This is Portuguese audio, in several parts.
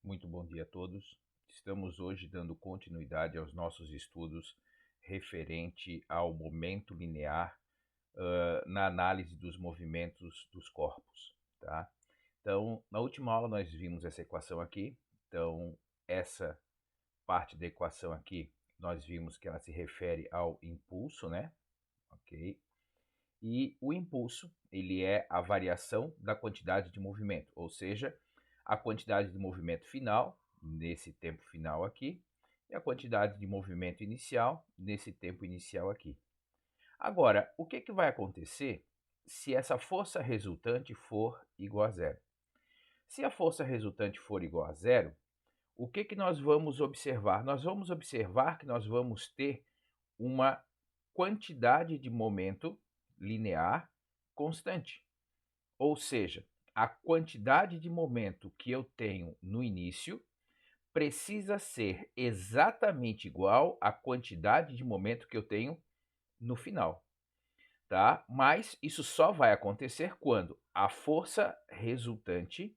Muito bom dia a todos. Estamos hoje dando continuidade aos nossos estudos referente ao momento linear na análise dos movimentos dos corpos, tá? Então, na última aula nós vimos essa equação aqui. Então, essa parte da equação aqui, nós vimos que ela se refere ao impulso, né? Ok? E o impulso, ele é a variação da quantidade de movimento, ou seja, a quantidade de movimento final, nesse tempo final aqui, e a quantidade de movimento inicial, nesse tempo inicial aqui. Agora, o que vai acontecer se essa força resultante for igual a zero? Se a força resultante for igual a zero, o que nós vamos observar? Nós vamos observar que nós vamos ter uma quantidade de momento linear constante. Ou seja, a quantidade de momento que eu tenho no início precisa ser exatamente igual à quantidade de momento que eu tenho no final, tá? Mas isso só vai acontecer quando a força resultante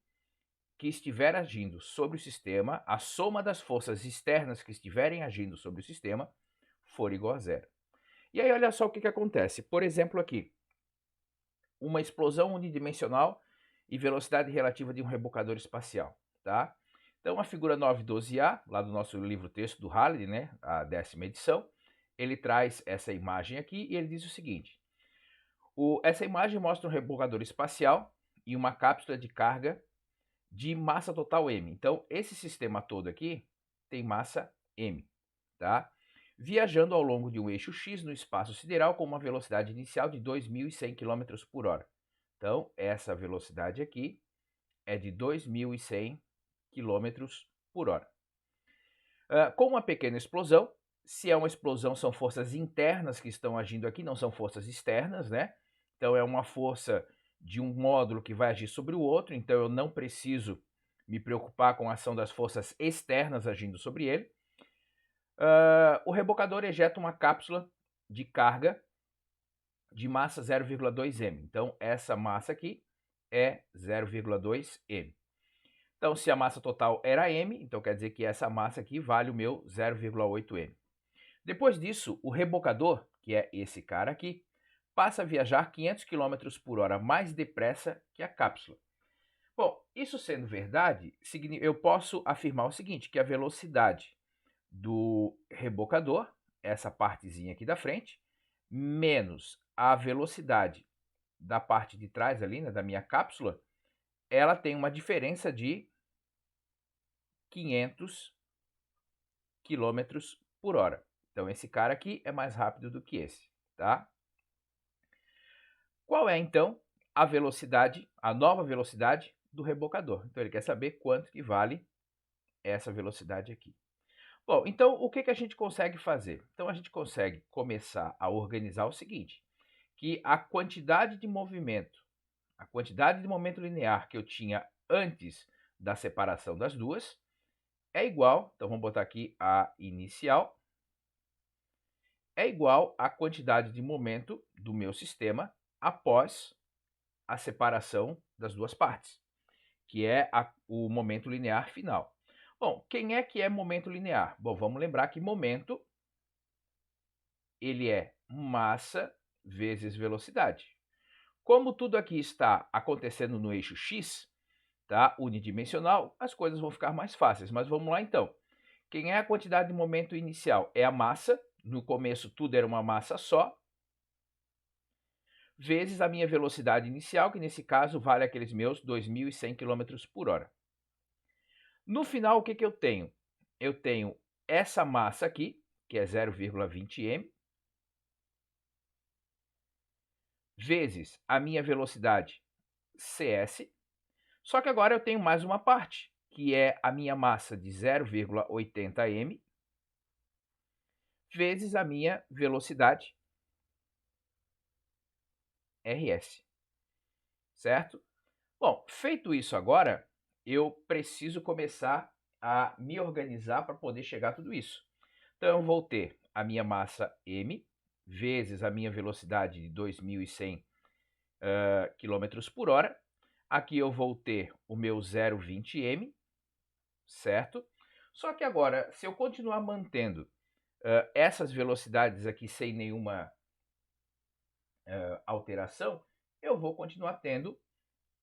que estiver agindo sobre o sistema, a soma das forças externas que estiverem agindo sobre o sistema, for igual a zero. E aí, olha só o que acontece. Por exemplo, aqui, uma explosão unidimensional e velocidade relativa de um rebocador espacial, tá? Então, a figura 912A, lá do nosso livro-texto do Halley, né, a 10ª edição, ele traz essa imagem aqui e ele diz o seguinte: essa imagem mostra um rebocador espacial e uma cápsula de carga de massa total m. Então, esse sistema todo aqui tem massa m, tá? Viajando ao longo de um eixo x no espaço sideral com uma velocidade inicial de 2.100 km por hora. Então, essa velocidade aqui é de 2.100 km por hora. Com uma pequena explosão, se é uma explosão, são forças internas que estão agindo aqui, não são forças externas, né? Então, é uma força de um módulo que vai agir sobre o outro, então eu não preciso me preocupar com a ação das forças externas agindo sobre ele. O rebocador ejeta uma cápsula de carga de massa 0,2 m. Então, essa massa aqui é 0,2 m. Então, se a massa total era m, então quer dizer que essa massa aqui vale o meu 0,8 m. Depois disso, o rebocador, que é esse cara aqui, passa a viajar 500 km por hora mais depressa que a cápsula. Bom, isso sendo verdade, eu posso afirmar o seguinte, que a velocidade do rebocador, essa partezinha aqui da frente, menos a velocidade da parte de trás ali, né, da minha cápsula, ela tem uma diferença de 500 km por hora. Então, esse cara aqui é mais rápido do que esse, tá? Qual é, então, a velocidade, a nova velocidade do rebocador? Então, ele quer saber quanto que vale essa velocidade aqui. Bom, então, o que a gente consegue fazer? Então, a gente consegue começar a organizar o seguinte, que a quantidade de momento linear que eu tinha antes da separação das duas é igual, então vamos botar aqui a inicial, é igual à quantidade de momento do meu sistema após a separação das duas partes, que é o momento linear final. Bom, quem é que é momento linear? Bom, vamos lembrar que momento ele é massa vezes velocidade. Como tudo aqui está acontecendo no eixo x, tá, unidimensional, as coisas vão ficar mais fáceis. Mas vamos lá então. Quem é a quantidade de momento inicial? É a massa. No começo tudo era uma massa só. Vezes a minha velocidade inicial, que nesse caso vale aqueles meus 2.100 km por hora. No final, o que eu tenho? Eu tenho essa massa aqui, que é 0,20 m, vezes a minha velocidade cs. Só que agora eu tenho mais uma parte, que é a minha massa de 0,80 m, vezes a minha velocidade rs, certo? Bom, feito isso agora, eu preciso começar a me organizar para poder chegar a tudo isso. Então, eu vou ter a minha massa m, vezes a minha velocidade de 2.100 km por hora. Aqui eu vou ter o meu 0,20 m, certo? Só que agora, se eu continuar mantendo essas velocidades aqui sem nenhuma alteração, eu vou continuar tendo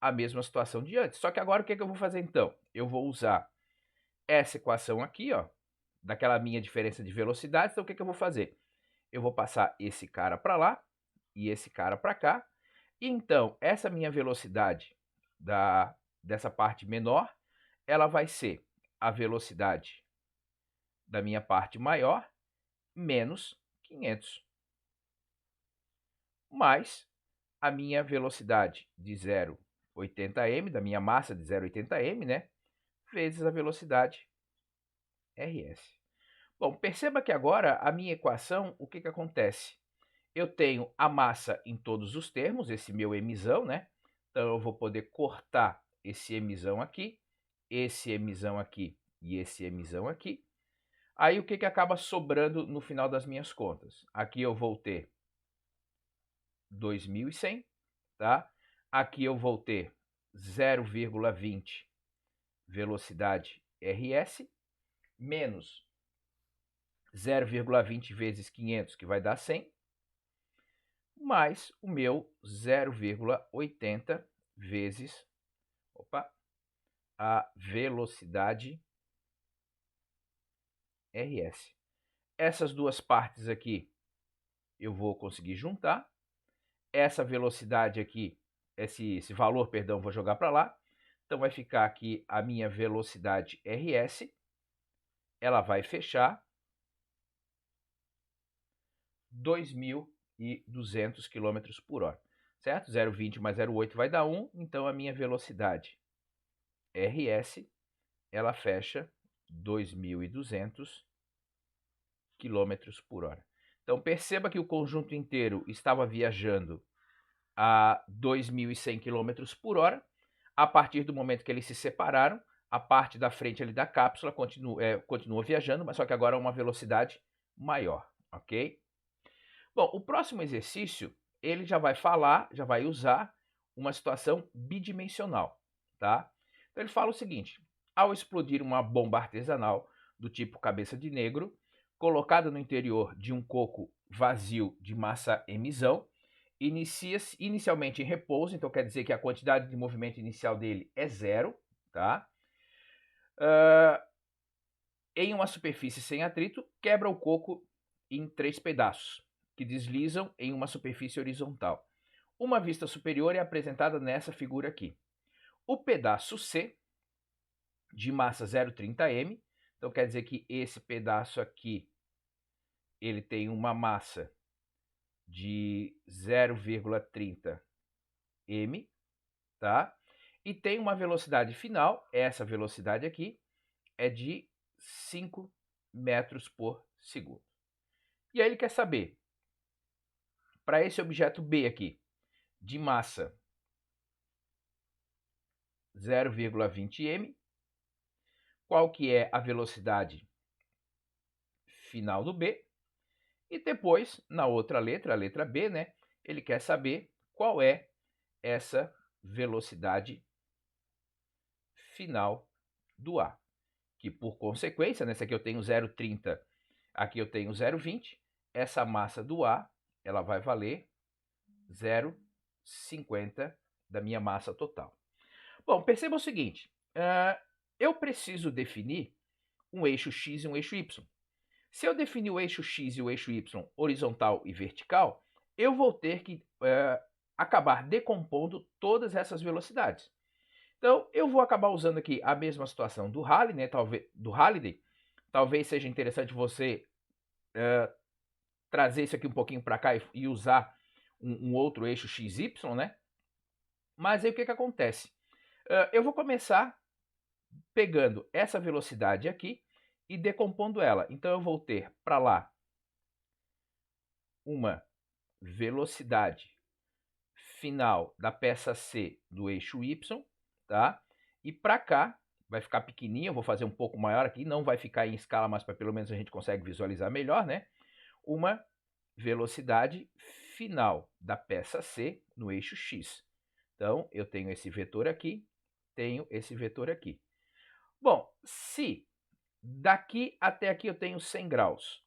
a mesma situação de antes. Só que agora o que eu vou fazer então? Eu vou usar essa equação aqui, ó, daquela minha diferença de velocidades. Então o que eu vou fazer? Eu vou passar esse cara para lá e esse cara para cá. E então, essa minha velocidade dessa parte menor, ela vai ser a velocidade da minha parte maior menos 500, mais a minha velocidade de 0,80 m, da minha massa de 0,80 m, né, vezes a velocidade RS. Bom, perceba que agora a minha equação, o que acontece? Eu tenho a massa em todos os termos, esse meu mzão, né? Então eu vou poder cortar esse mzão aqui, esse mzão aqui e esse mzão aqui. Aí o que acaba sobrando no final das minhas contas? Aqui eu vou ter 2.100, tá? Aqui eu vou ter 0,20 velocidade RS, menos 0,20 vezes 500, que vai dar 100, mais o meu 0,80 vezes a velocidade RS. Essas duas partes aqui eu vou conseguir juntar. Essa velocidade aqui, esse valor, perdão, vou jogar para lá. Então vai ficar aqui a minha velocidade RS. Ela vai fechar 2.200 km por hora, certo? 0,20 mais 0,8 vai dar 1, então a minha velocidade RS, ela fecha 2.200 km por hora. Então perceba que o conjunto inteiro estava viajando a 2.100 km por hora. A partir do momento que eles se separaram, a parte da frente ali da cápsula continua viajando, mas só que agora a uma velocidade maior, ok? Bom, o próximo exercício, ele já vai usar uma situação bidimensional, tá? Então ele fala o seguinte: ao explodir uma bomba artesanal do tipo cabeça de negro, colocada no interior de um coco vazio de massa mzão, inicia-se inicialmente em repouso, então quer dizer que a quantidade de movimento inicial dele é zero, tá? Em uma superfície sem atrito, quebra o coco em 3 pedaços, que deslizam em uma superfície horizontal. Uma vista superior é apresentada nessa figura aqui. O pedaço C, de massa 0,30 m, então quer dizer que esse pedaço aqui, ele tem uma massa de 0,30 m, tá? E tem uma velocidade final, essa velocidade aqui, é de 5 metros por segundo. E aí ele quer saber, para esse objeto B aqui, de massa 0,20 m, qual que é a velocidade final do B, e depois, na outra letra, a letra B, né, ele quer saber qual é essa velocidade final do A, que por consequência, nessa aqui eu tenho 0,30, aqui eu tenho 0,20, essa massa do A, ela vai valer 0,50 da minha massa total. Bom, perceba o seguinte, eu preciso definir um eixo X e um eixo Y. Se eu definir o eixo X e o eixo Y horizontal e vertical, eu vou ter que acabar decompondo todas essas velocidades. Então, eu vou acabar usando aqui a mesma situação do Halliday, né? Talvez seja interessante você trazer isso aqui um pouquinho para cá e usar um outro eixo XY, né? Mas aí o que acontece? Eu vou começar pegando essa velocidade aqui e decompondo ela. Então eu vou ter para lá uma velocidade final da peça C do eixo Y, tá? E para cá vai ficar pequenininho, eu vou fazer um pouco maior aqui, não vai ficar em escala, mas pelo menos a gente consegue visualizar melhor, né? Uma velocidade final da peça C no eixo X. Então, eu tenho esse vetor aqui, tenho esse vetor aqui. Bom, se daqui até aqui eu tenho 100 graus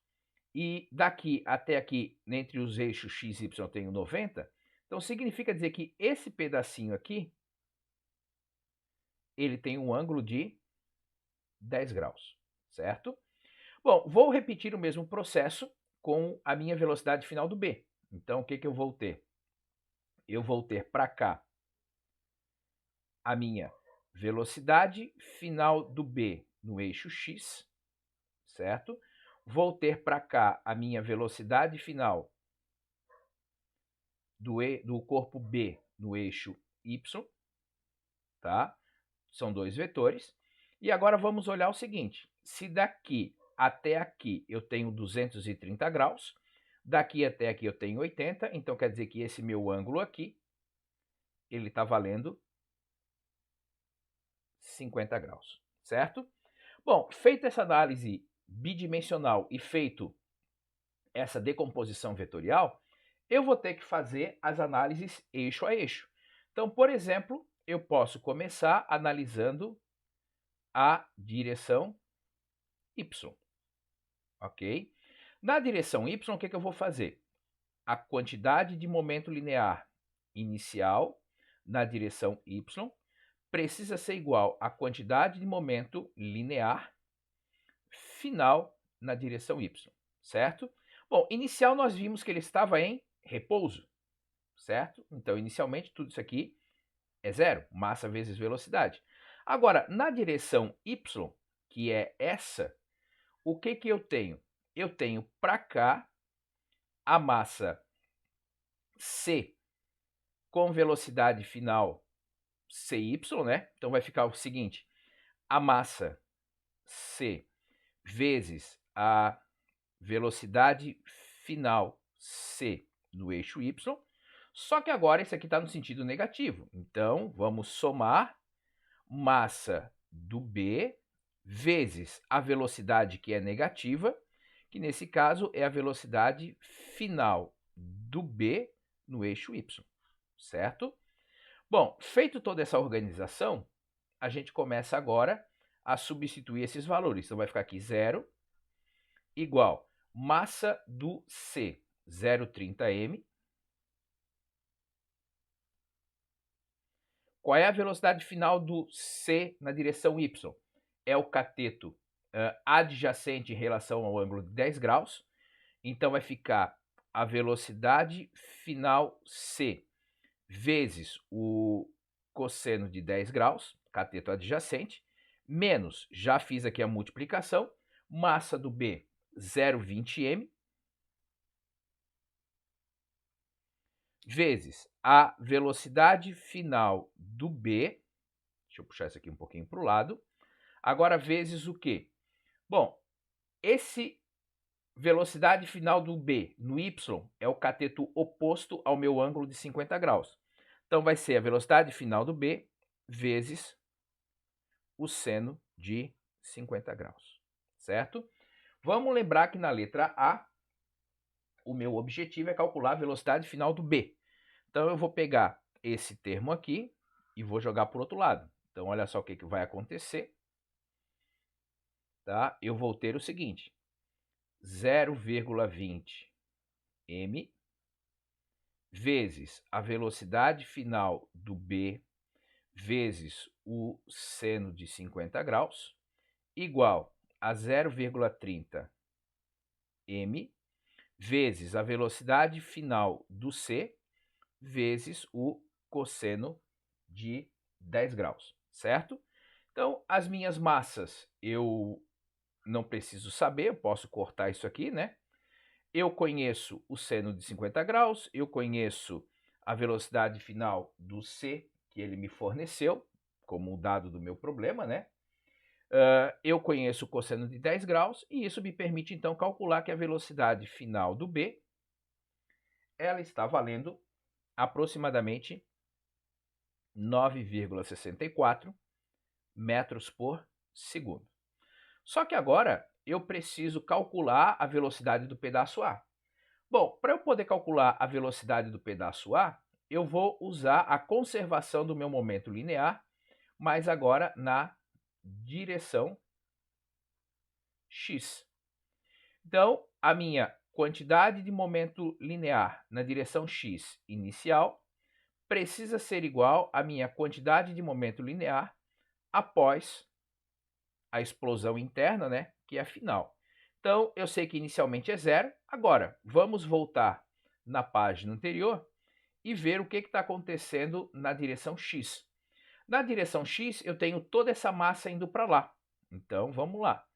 e daqui até aqui, entre os eixos x e y, eu tenho 90, então significa dizer que esse pedacinho aqui, ele tem um ângulo de 10 graus, certo? Bom, vou repetir o mesmo processo com a minha velocidade final do B. Então, o que eu vou ter? Eu vou ter para cá a minha velocidade final do B no eixo x, certo? Vou ter para cá a minha velocidade final do corpo B no eixo y, tá? São dois vetores. E agora vamos olhar o seguinte, se daqui até aqui eu tenho 230 graus, daqui até aqui eu tenho 80, então quer dizer que esse meu ângulo aqui, ele está valendo 50 graus, certo? Bom, feita essa análise bidimensional e feito essa decomposição vetorial, eu vou ter que fazer as análises eixo a eixo. Então, por exemplo, eu posso começar analisando a direção y, ok? Na direção y, o que eu vou fazer? A quantidade de momento linear inicial na direção y precisa ser igual à quantidade de momento linear final na direção y, certo? Bom, inicial nós vimos que ele estava em repouso, certo? Então, inicialmente, tudo isso aqui é zero, massa vezes velocidade. Agora, na direção y, que é essa, o que eu tenho? Eu tenho para cá a massa c com velocidade final cy, né? Então, vai ficar o seguinte, a massa c vezes a velocidade final c no eixo y, só que agora esse aqui está no sentido negativo. Então, vamos somar massa do B vezes a velocidade que é negativa, que nesse caso é a velocidade final do B no eixo y, certo? Bom, feito toda essa organização, a gente começa agora a substituir esses valores. Então, vai ficar aqui 0 igual massa do C, 0,30 m. Qual é a velocidade final do C na direção Y? É o cateto adjacente em relação ao ângulo de 10 graus. Então, vai ficar a velocidade final C vezes o cosseno de 10 graus, cateto adjacente, menos, já fiz aqui a multiplicação, massa do B, 0,20 m, vezes a velocidade final do B, deixa eu puxar isso aqui um pouquinho para o lado, agora vezes o quê? Bom, esse velocidade final do B no Y é o cateto oposto ao meu ângulo de 50 graus. Então, vai ser a velocidade final do B vezes o seno de 50 graus, certo? Vamos lembrar que na letra A, o meu objetivo é calcular a velocidade final do B. Então, eu vou pegar esse termo aqui e vou jogar para o outro lado. Então, olha só o que vai acontecer. Tá? Eu vou ter o seguinte, 0,20 m vezes a velocidade final do B vezes o seno de 50 graus igual a 0,30 m vezes a velocidade final do C vezes o cosseno de 10 graus, certo? Então, as minhas massas eu não preciso saber, eu posso cortar isso aqui, né? Eu conheço o seno de 50 graus, eu conheço a velocidade final do C que ele me forneceu, como um dado do meu problema, né? Eu conheço o cosseno de 10 graus e isso me permite, então, calcular que a velocidade final do B ela está valendo aproximadamente 9,64 metros por segundo. Só que agora eu preciso calcular a velocidade do pedaço A. Bom, para eu poder calcular a velocidade do pedaço A, eu vou usar a conservação do meu momento linear, mas agora na direção x. Então, a minha quantidade de momento linear na direção x inicial precisa ser igual à minha quantidade de momento linear após a explosão interna, né, que é a final. Então, eu sei que inicialmente é zero. Agora, vamos voltar na página anterior e ver o que está acontecendo na direção x. Na direção x, eu tenho toda essa massa indo para lá. Então, vamos lá.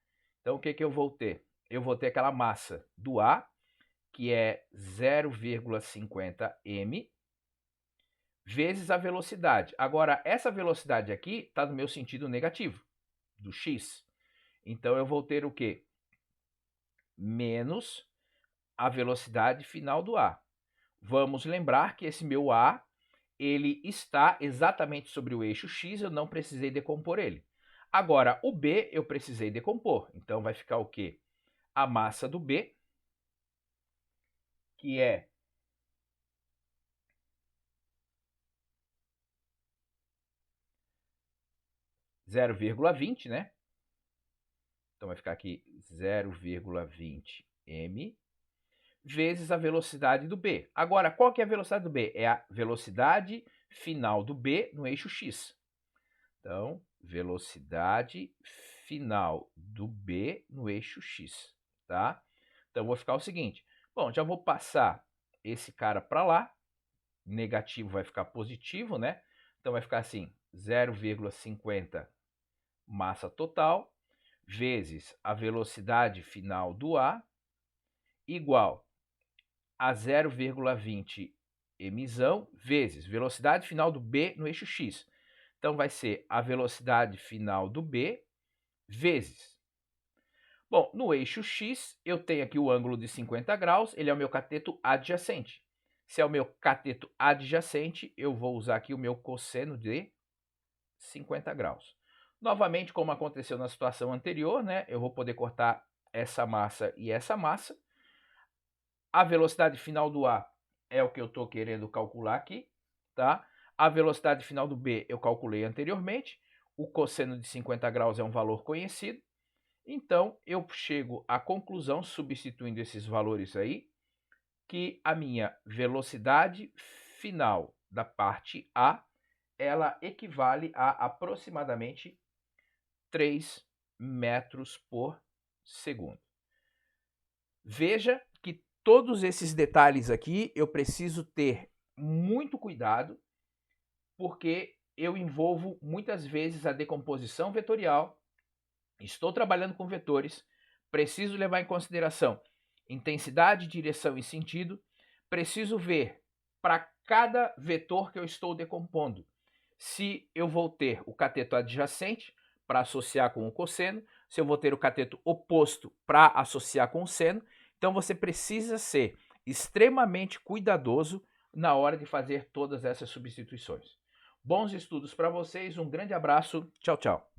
Então, o que eu vou ter? Eu vou ter aquela massa do A, que é 0,50 m, vezes a velocidade. Agora, essa velocidade aqui está no meu sentido negativo, do x. Então, eu vou ter o quê? Menos a velocidade final do A. Vamos lembrar que esse meu A, ele está exatamente sobre o eixo x, eu não precisei decompor ele. Agora, o B eu precisei decompor. Então, vai ficar o quê? A massa do B, que é 0,20, né? Então, vai ficar aqui 0,20 m vezes a velocidade do B. Agora, qual que é a velocidade do B? É a velocidade final do B no eixo x. Então, velocidade final do B no eixo x, tá? Então, vou ficar o seguinte. Bom, já vou passar esse cara para lá. Negativo vai ficar positivo, né? Então, vai ficar assim, 0,50 massa total vezes a velocidade final do A igual a 0,20 emissão vezes velocidade final do B no eixo x. Então, vai ser a velocidade final do B vezes. Bom, no eixo x, eu tenho aqui o ângulo de 50 graus, ele é o meu cateto adjacente. Se é o meu cateto adjacente, eu vou usar aqui o meu cosseno de 50 graus. Novamente, como aconteceu na situação anterior, né, eu vou poder cortar essa massa e essa massa. A velocidade final do A é o que eu estou querendo calcular aqui, tá? A velocidade final do B eu calculei anteriormente. O cosseno de 50 graus é um valor conhecido. Então, eu chego à conclusão, substituindo esses valores aí, que a minha velocidade final da parte A, ela equivale a aproximadamente 3 metros por segundo. Veja que todos esses detalhes aqui eu preciso ter muito cuidado, porque eu envolvo muitas vezes a decomposição vetorial, estou trabalhando com vetores, preciso levar em consideração intensidade, direção e sentido, preciso ver para cada vetor que eu estou decompondo se eu vou ter o cateto adjacente para associar com o cosseno, se eu vou ter o cateto oposto para associar com o seno. Então, você precisa ser extremamente cuidadoso na hora de fazer todas essas substituições. Bons estudos para vocês, um grande abraço, tchau, tchau.